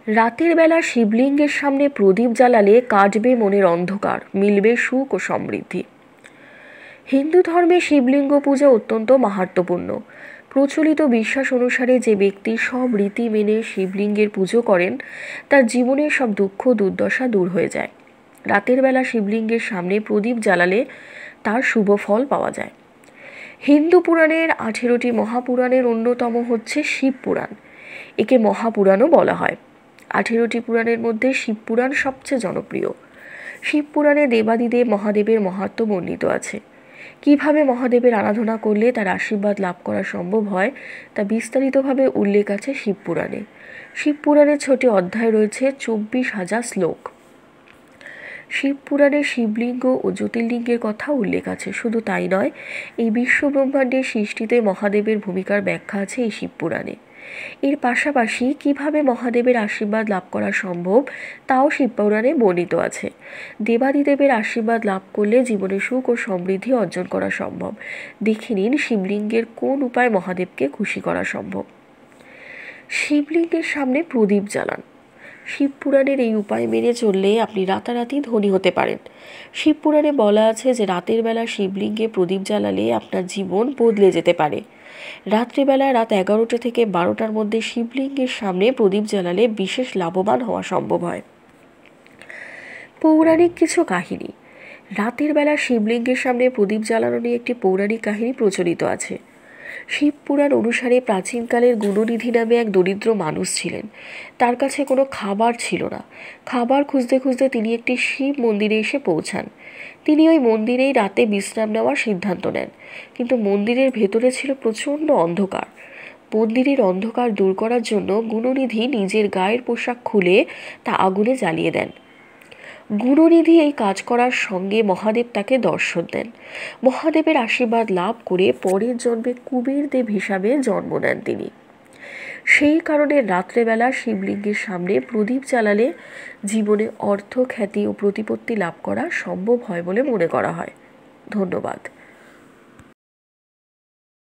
রাতের বেলা শিবলিঙ্গের সামনে প্রদীপ জ্বালালে কাটবে মনের অন্ধকার, মিলবে সুখ ও সমৃদ্ধি। হিন্দু ধর্মে শিবলিঙ্গ পূজা অত্যন্ত মাহাত্ম্যপূর্ণ। প্রচলিত বিশ্বাস অনুসারে যে ব্যক্তি সব রীতি মেনে শিবলিঙ্গের পুজো করেন তার জীবনের সব দুঃখ দুর্দশা দূর হয়ে যায়। রাতের বেলা শিবলিঙ্গের সামনে প্রদীপ জ্বালালে তার শুভ ফল পাওয়া যায়। হিন্দু পুরাণের 18টি মহাপুরাণের অন্যতম হচ্ছে শিবপুরাণ। একে মহাপুরাণও বলা হয়। 18টি পুরাণের মধ্যে শিবপুরাণ সবচেয়ে জনপ্রিয়। শিবপুরাণে দেবাদিদেব মহাদেবের মাহাত্ম্য বর্ণিত আছে। কিভাবে মহাদেবের আরাধনা করলে তার আশীর্বাদ লাভ করা সম্ভব হয় তা বিস্তারিতভাবে উল্লেখ আছে শিবপুরাণে। শিবপুরাণের 6টি অধ্যায় রয়েছে, 24,000 শ্লোক। শিবপুরাণে শিবলিঙ্গ ও জ্যোতির্লিঙ্গের কথা উল্লেখ আছে। শুধু তাই নয়, এই বিশ্ব ব্রহ্মাণ্ডের সৃষ্টিতে মহাদেবের ভূমিকার ব্যাখ্যা আছে এই শিবপুরাণে। এর পাশাপাশি কিভাবে মহাদেবের আশীর্বাদ লাভ করা সম্ভব তাও শিবপুরাণে বর্ণিত আছে। দেবাদিদেবের আশীর্বাদ লাভ করলে জীবনে সুখ ও সমৃদ্ধি অর্জন করা সম্ভব। দেখে নিন শিবলিঙ্গের কোন উপায় মহাদেবকে খুশি করা সম্ভব। শিবলিঙ্গের সামনে প্রদীপ জ্বালান। শিবপুরাণের এই উপায় মেনে চললে আপনি রাতারাতি ধনী হতে পারেন। শিবপুরাণে বলা আছে যে রাতের বেলা শিবলিঙ্গে প্রদীপ জ্বালালে আপনার জীবন বদলে যেতে পারে। রাত্রিবেলা রাত 11টা থেকে 12টার মধ্যে শিবলিঙ্গের সামনে প্রদীপ জ্বালালে বিশেষ লাভবান হওয়া সম্ভব হয়। পৌরাণিক কিছু কাহিনী। রাতের বেলা শিবলিঙ্গের সামনে প্রদীপ জ্বালানো নিয়ে একটি পৌরাণিক কাহিনী প্রচলিত আছে। শিবপুরাণ অনুসারে প্রাচীনকালের গুণনিধি নামে এক দরিদ্র মানুষ ছিলেন। তার কাছে কোনো খাবার ছিল না। খাবার খুঁজতে খুঁজতে তিনি একটি শিব মন্দিরে এসে পৌঁছান। তিনি ওই মন্দিরেই রাতে বিশ্রাম নেওয়ার সিদ্ধান্ত নেন। কিন্তু মন্দিরের ভেতরে ছিল প্রচণ্ড অন্ধকার। মন্দিরের অন্ধকার দূর করার জন্য গুণনিধি নিজের গায়ের পোশাক খুলে তা আগুনে জ্বালিয়ে দেন। গুণনিধি এই কাজ করার সঙ্গে মহাদেব তাকে দর্শন দেন। মহাদেবের আশীর্বাদ লাভ করে পরের জন্মে কুবের দেব হিসাবে জন্ম নেন তিনি। সেই কারণে রাত্রেবেলা শিবলিঙ্গের সামনে প্রদীপ জ্বালালে জীবনে অর্থ, খ্যাতি ও প্রতিপত্তি লাভ করা সম্ভব হয় বলে মনে করা হয়। ধন্যবাদ।